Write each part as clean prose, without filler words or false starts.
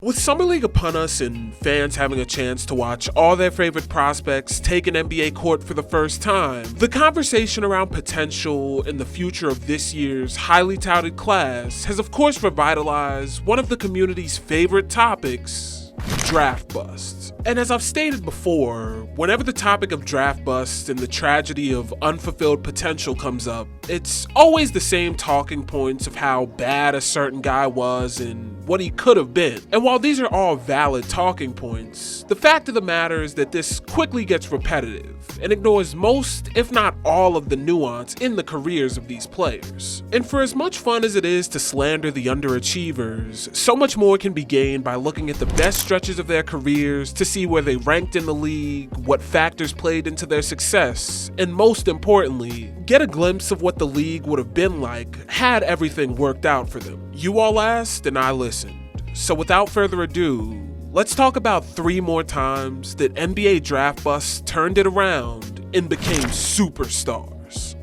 With Summer League upon us and fans having a chance to watch all their favorite prospects take an NBA court for the first time, the conversation around potential and the future of this year's highly touted class has of course revitalized one of the community's favorite topics, draft busts. And as I've stated before, whenever the topic of draft busts and the tragedy of unfulfilled potential comes up, it's always the same talking points of how bad a certain guy was and what he could have been. And while these are all valid talking points, the fact of the matter is that this quickly gets repetitive and ignores most, if not all, of the nuance in the careers of these players. And for as much fun as it is to slander the underachievers, so much more can be gained by looking at the best stretches of their careers to see where they ranked in the league, what factors played into their success, and most importantly, get a glimpse of what the league would have been like had everything worked out for them. You all asked and I listened. So without further ado, let's talk about 3 more times that NBA draft busts turned it around and became superstars.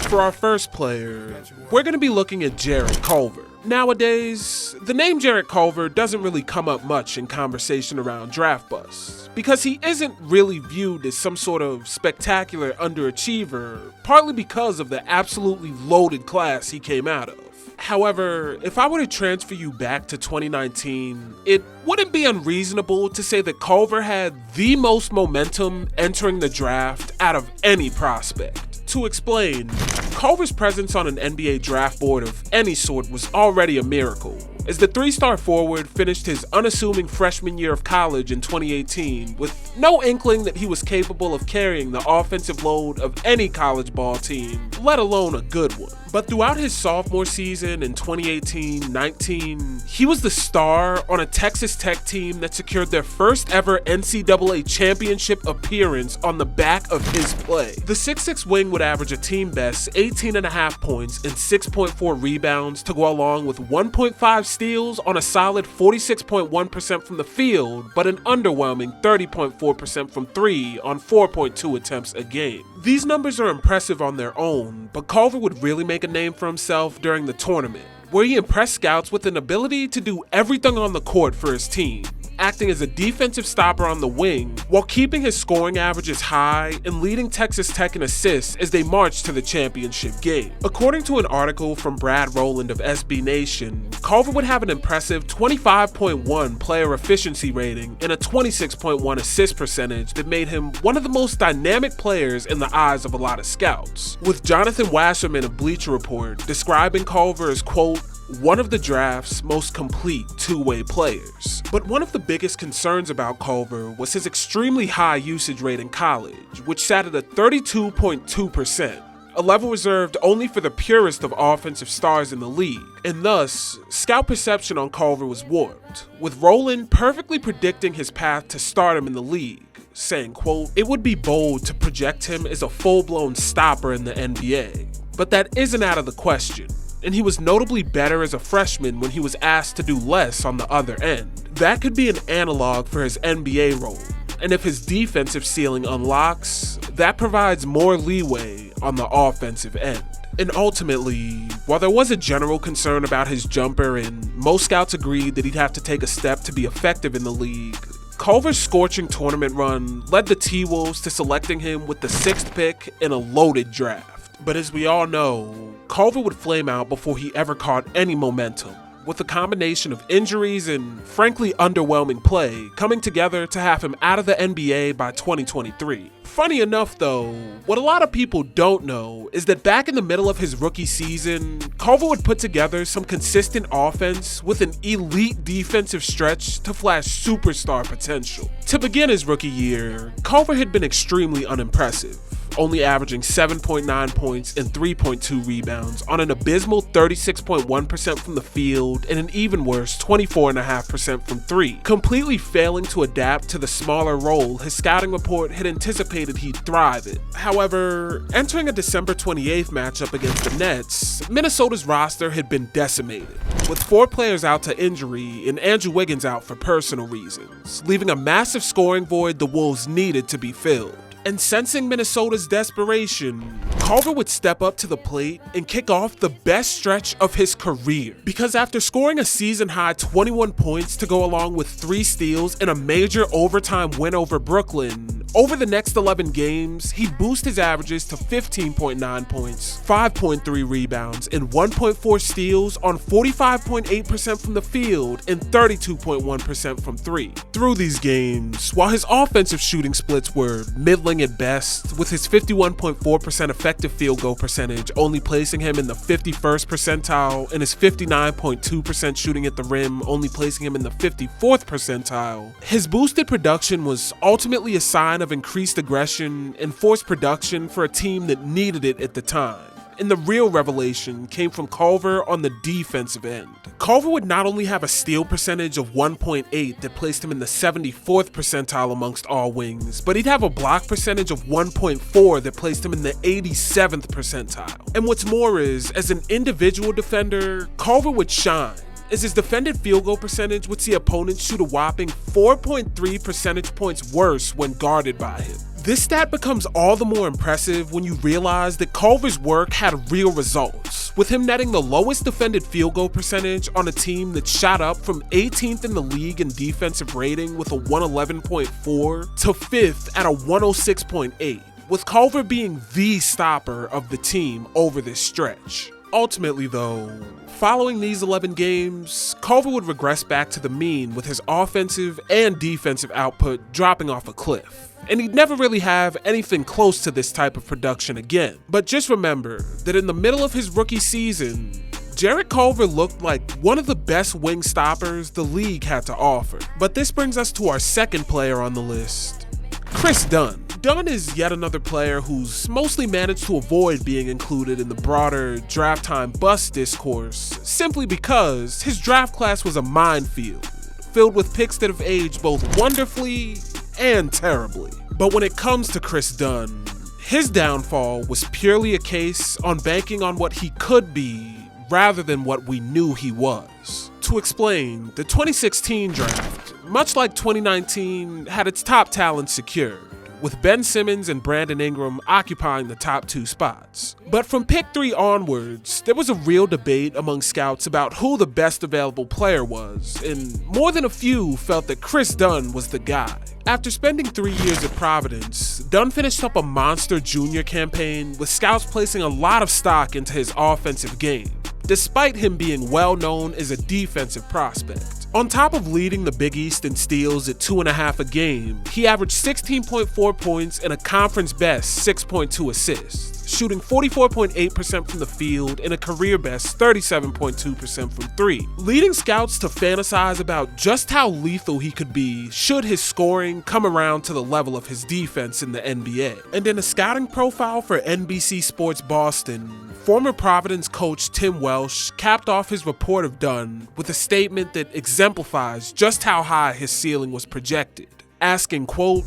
For our first player, we're going to be looking at Jarrett Culver. Nowadays, the name Jarrett Culver doesn't really come up much in conversation around draft busts, because he isn't really viewed as some sort of spectacular underachiever, partly because of the absolutely loaded class he came out of. However, if I were to transfer you back to 2019, it wouldn't be unreasonable to say that Culver had the most momentum entering the draft out of any prospect. To explain, Culver's presence on an NBA draft board of any sort was already a miracle, as the 3-star forward finished his unassuming freshman year of college in 2018 with no inkling that he was capable of carrying the offensive load of any college ball team, let alone a good one. But throughout his sophomore season in 2018-19, he was the star on a Texas Tech team that secured their first ever NCAA championship appearance on the back of his play. The 6'6" wing would average a team best 18.5 points and 6.4 rebounds to go along with 1.5 steals on a solid 46.1% from the field, but an underwhelming 30.4% from 3 on 4.2 attempts a game. These numbers are impressive on their own, but Culver would really make a name for himself during the tournament, where he impressed scouts with an ability to do everything on the court for his team, acting as a defensive stopper on the wing while keeping his scoring averages high and leading Texas Tech in assists as they marched to the championship game. According to an article from Brad Rowland of SB Nation, Culver would have an impressive 25.1 player efficiency rating and a 26.1 assist percentage that made him one of the most dynamic players in the eyes of a lot of scouts, with Jonathan Wasserman of Bleacher Report describing Culver as, quote, one of the draft's most complete two-way players. But one of the biggest concerns about Culver was his extremely high usage rate in college, which sat at a 32.2%, a level reserved only for the purest of offensive stars in the league, and thus, scout perception on Culver was warped, with Rowland perfectly predicting his path to stardom in the league, saying, quote, it would be bold to project him as a full-blown stopper in the NBA, but that isn't out of the question. And he was notably better as a freshman when he was asked to do less on the other end. That could be an analog for his NBA role, and if his defensive ceiling unlocks, that provides more leeway on the offensive end. And ultimately, while there was a general concern about his jumper and most scouts agreed that he'd have to take a step to be effective in the league, Culver's scorching tournament run led the T-Wolves to selecting him with the 6th pick in a loaded draft. But as we all know, Culver would flame out before he ever caught any momentum, with a combination of injuries and frankly underwhelming play coming together to have him out of the NBA by 2023. Funny enough though, what a lot of people don't know is that back in the middle of his rookie season, Culver would put together some consistent offense with an elite defensive stretch to flash superstar potential. To begin his rookie year, Culver had been extremely unimpressive, only averaging 7.9 points and 3.2 rebounds on an abysmal 36.1% from the field and an even worse 24.5% from 3, completely failing to adapt to the smaller role his scouting report had anticipated he'd thrive in. However, entering a December 28th matchup against the Nets, Minnesota's roster had been decimated, with 4 players out to injury and Andrew Wiggins out for personal reasons, leaving a massive scoring void the Wolves needed to be filled. And sensing Minnesota's desperation, Culver would step up to the plate and kick off the best stretch of his career. Because after scoring a season-high 21 points to go along with 3 steals in a major overtime win over Brooklyn, over the next 11 games, he'd boost his averages to 15.9 points, 5.3 rebounds, and 1.4 steals on 45.8% from the field and 32.1% from 3. Through these games, while his offensive shooting splits were middling at best, with his 51.4% effective field goal percentage only placing him in the 51st percentile and his 59.2% shooting at the rim only placing him in the 54th percentile, his boosted production was ultimately a sign of increased aggression and forced production for a team that needed it at the time. And the real revelation came from Culver on the defensive end. Culver would not only have a steal percentage of 1.8 that placed him in the 74th percentile amongst all wings, but he'd have a block percentage of 1.4 that placed him in the 87th percentile. And what's more is, as an individual defender, Culver would shine, as his defended field goal percentage would see opponents shoot a whopping 4.3 percentage points worse when guarded by him. This stat becomes all the more impressive when you realize that Culver's work had real results, with him netting the lowest defended field goal percentage on a team that shot up from 18th in the league in defensive rating with a 111.4 to 5th at a 106.8, with Culver being the stopper of the team over this stretch. Ultimately though, following these 11 games, Culver would regress back to the mean with his offensive and defensive output dropping off a cliff. And he'd never really have anything close to this type of production again. But just remember that in the middle of his rookie season, Jarrett Culver looked like one of the best wing stoppers the league had to offer. But this brings us to our second player on the list, Kris Dunn. Dunn is yet another player who's mostly managed to avoid being included in the broader draft time bust discourse simply because his draft class was a minefield, filled with picks that have aged both wonderfully and terribly. But when it comes to Kris Dunn, his downfall was purely a case on banking on what he could be rather than what we knew he was. To explain, the 2016 draft, much like 2019, had its top talent secured, with Ben Simmons and Brandon Ingram occupying the top 2 spots. But from pick 3 onwards, there was a real debate among scouts about who the best available player was, and more than a few felt that Kris Dunn was the guy. After spending 3 years at Providence, Dunn finished up a monster junior campaign with scouts placing a lot of stock into his offensive game, despite him being well known as a defensive prospect. On top of leading the Big East in steals at 2.5 a game, he averaged 16.4 points and a conference best 6.2 assists, shooting 44.8% from the field and a career best 37.2% from 3, leading scouts to fantasize about just how lethal he could be should his scoring come around to the level of his defense in the NBA. And in a scouting profile for NBC Sports Boston, former Providence coach Tim Welsh capped off his report of Dunn with a statement that exemplifies just how high his ceiling was projected, asking, quote,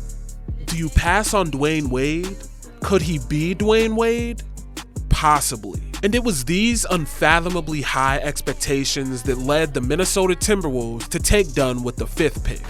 "Do you pass on Dwayne Wade? Could he be Dwayne Wade? Possibly." And it was these unfathomably high expectations that led the Minnesota Timberwolves to take Dunn with the 5th pick,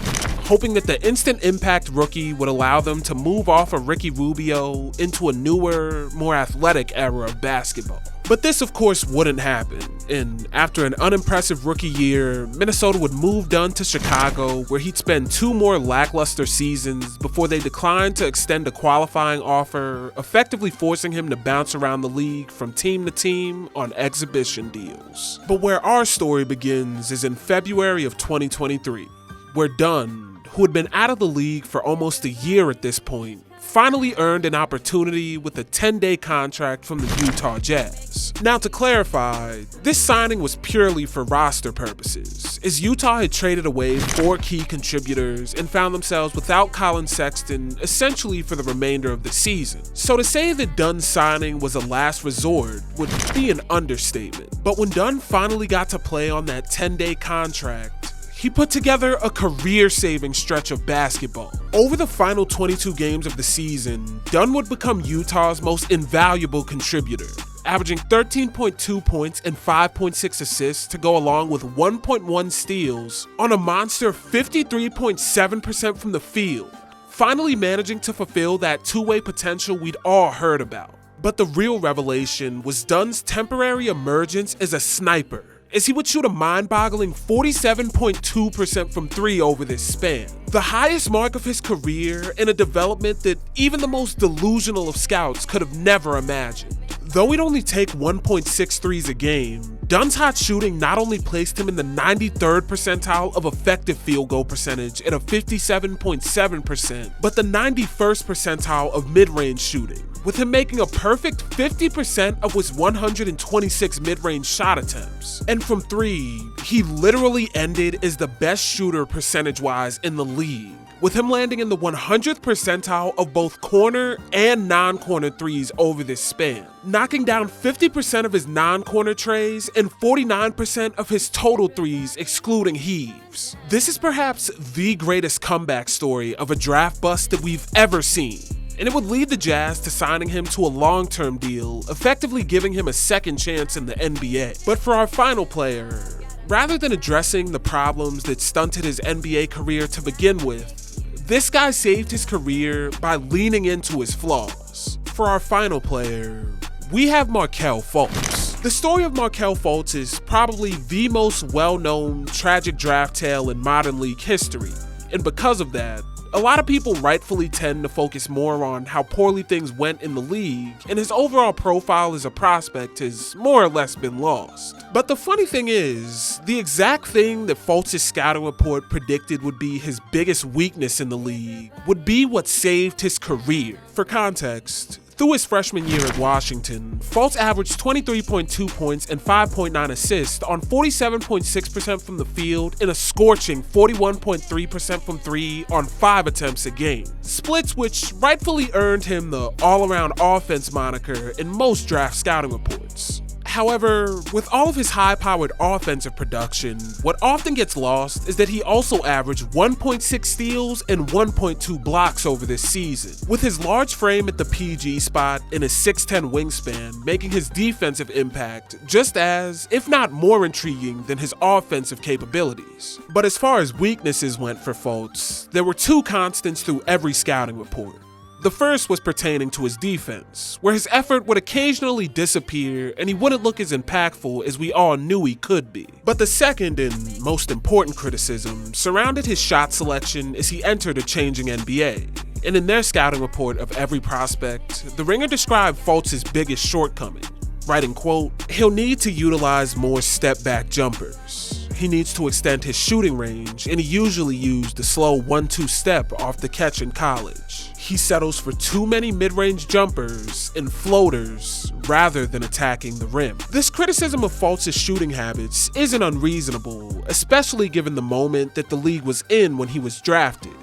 hoping that the instant impact rookie would allow them to move off of Ricky Rubio into a newer, more athletic era of basketball. But this of course wouldn't happen, and after an unimpressive rookie year, Minnesota would move Dunn to Chicago, where he'd spend 2 more lackluster seasons before they declined to extend a qualifying offer, effectively forcing him to bounce around the league from team to team on exhibition deals. But where our story begins is in February of 2023, where Dunn, who had been out of the league for almost a year at this point, finally earned an opportunity with a 10-day contract from the Utah Jazz. Now to clarify, this signing was purely for roster purposes, as Utah had traded away 4 key contributors and found themselves without Colin Sexton essentially for the remainder of the season. So to say that Dunn's signing was a last resort would be an understatement. But when Dunn finally got to play on that 10-day contract, he put together a career-saving stretch of basketball. Over the final 22 games of the season, Dunn would become Utah's most invaluable contributor, averaging 13.2 points and 5.6 assists to go along with 1.1 steals on a monster 53.7% from the field, finally managing to fulfill that two-way potential we'd all heard about. But the real revelation was Dunn's temporary emergence as a sniper, as he would shoot a mind-boggling 47.2% from 3 over this span, the highest mark of his career and a development that even the most delusional of scouts could have never imagined. Though he'd only take 1.6 threes a game, Dunn's hot shooting not only placed him in the 93rd percentile of effective field goal percentage at a 57.7%, but the 91st percentile of mid-range shooting, with him making a perfect 50% of his 126 mid-range shot attempts. And from 3, he literally ended as the best shooter percentage-wise in the league, with him landing in the 100th percentile of both corner and non-corner threes over this span, knocking down 50% of his non-corner trays and 49% of his total threes excluding heaves. This is perhaps the greatest comeback story of a draft bust that we've ever seen, and it would lead the Jazz to signing him to a long-term deal, effectively giving him a second chance in the NBA. But for our final player, rather than addressing the problems that stunted his NBA career to begin with, this guy saved his career by leaning into his flaws. For our final player, we have Markelle Fultz. The story of Markelle Fultz is probably the most well-known tragic draft tale in modern league history, and because of that, a lot of people rightfully tend to focus more on how poorly things went in the league, and his overall profile as a prospect has more or less been lost. But the funny thing is, the exact thing that Fultz's scouting report predicted would be his biggest weakness in the league would be what saved his career. For context, through his freshman year at Washington, Fultz averaged 23.2 points and 5.9 assists on 47.6% from the field and a scorching 41.3% from 3 on 5 attempts a game. Splits which rightfully earned him the all-around offense moniker in most draft scouting reports. However, with all of his high-powered offensive production, what often gets lost is that he also averaged 1.6 steals and 1.2 blocks over this season, with his large frame at the PG spot and his 6'10 wingspan making his defensive impact just as, if not more intriguing than his offensive capabilities. But as far as weaknesses went for Fultz, there were 2 constants through every scouting report. The first was pertaining to his defense, where his effort would occasionally disappear and he wouldn't look as impactful as we all knew he could be. But the second and most important criticism surrounded his shot selection as he entered a changing NBA. And in their scouting report of every prospect, The Ringer described Fultz's biggest shortcoming, writing, quote, "He'll need to utilize more step-back jumpers. He needs to extend his shooting range, and he usually used the slow 1-2 step off the catch in college. He settles for too many mid-range jumpers and floaters rather than attacking the rim." This criticism of Fultz's shooting habits isn't unreasonable, especially given the moment that the league was in when he was drafted.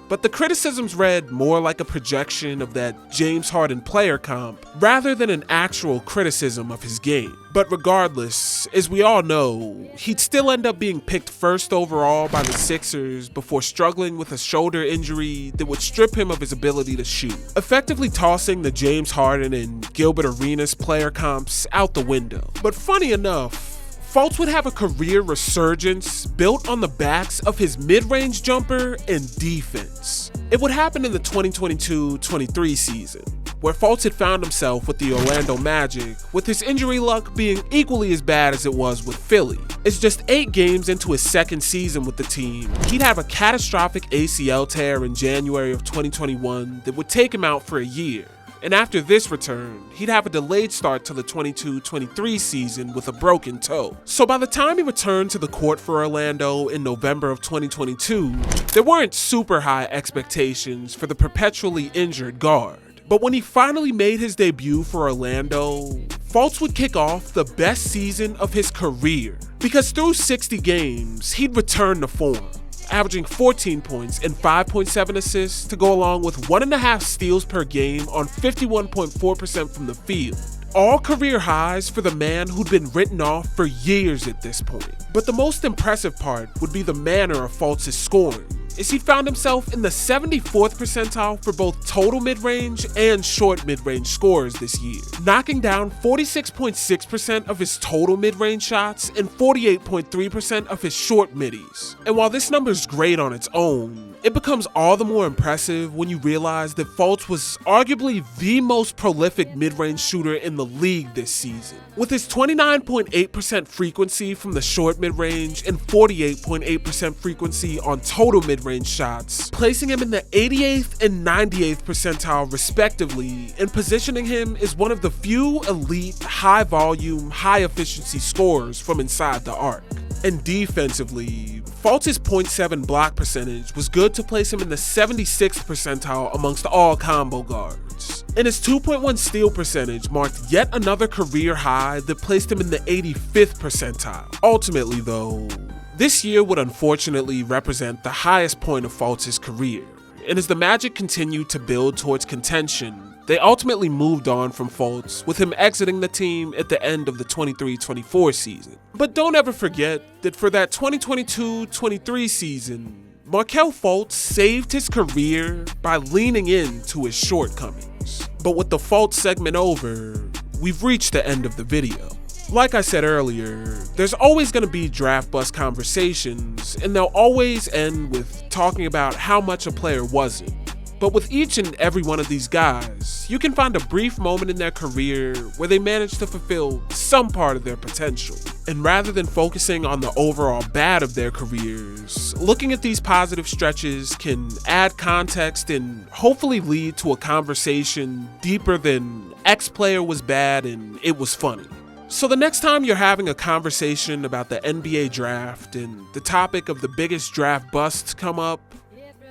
But the criticisms read more like a projection of that James Harden player comp rather than an actual criticism of his game. But regardless, as we all know, he'd still end up being picked first overall by the Sixers before struggling with a shoulder injury that would strip him of his ability to shoot, effectively tossing the James Harden and Gilbert Arenas player comps out the window. But funny enough, Fultz would have a career resurgence built on the backs of his mid-range jumper and defense. It would happen in the 2022-23 season, where Fultz had found himself with the Orlando Magic, with his injury luck being equally as bad as it was with Philly. It's just 8 games into his second season with the team, he'd have a catastrophic ACL tear in January of 2021 that would take him out for a year. And after this return, he'd have a delayed start to the 22-23 season with a broken toe. So by the time he returned to the court for Orlando in November of 2022, there weren't super high expectations for the perpetually injured guard. But when he finally made his debut for Orlando, Fultz would kick off the best season of his career, because through 60 games, he'd return to form, averaging 14 points and 5.7 assists to go along with 1.5 steals per game on 51.4% from the field. All career highs for the man who'd been written off for years at this point. But the most impressive part would be the manner of Fultz's scoring, is he found himself in the 74th percentile for both total mid-range and short mid-range scores this year, knocking down 46.6% of his total mid-range shots and 48.3% of his short middies. And while this number is great on its own, it becomes all the more impressive when you realize that Fultz was arguably the most prolific mid-range shooter in the league this season, with his 29.8% frequency from the short mid-range and 48.8% frequency on total mid-range shots, placing him in the 88th and 98th percentile respectively, and positioning him as one of the few elite, high-volume, high-efficiency scorers from inside the arc. And defensively, Fultz's .7 block percentage was good to place him in the 76th percentile amongst all combo guards. And his 2.1 steal percentage marked yet another career high that placed him in the 85th percentile. Ultimately though, this year would unfortunately represent the highest point of Fultz's career, and as the Magic continued to build towards contention, they ultimately moved on from Fultz, with him exiting the team at the end of the 23-24 season. But don't ever forget that for that 2022-23 season, Markelle Fultz saved his career by leaning into his shortcomings. But with the Fultz segment over, we've reached the end of the video. Like I said earlier, there's always going to be draft bust conversations, and they'll always end with talking about how much a player wasn't. But with each and every one of these guys, you can find a brief moment in their career where they managed to fulfill some part of their potential. And rather than focusing on the overall bad of their careers, looking at these positive stretches can add context and hopefully lead to a conversation deeper than X player was bad and it was funny. So the next time you're having a conversation about the NBA draft and the topic of the biggest draft busts come up,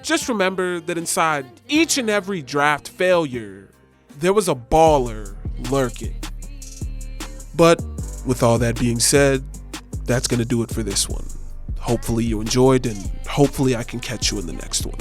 just remember that inside each and every draft failure, there was a baller lurking. But with all that being said, that's going to do it for this one. Hopefully you enjoyed, and hopefully I can catch you in the next one.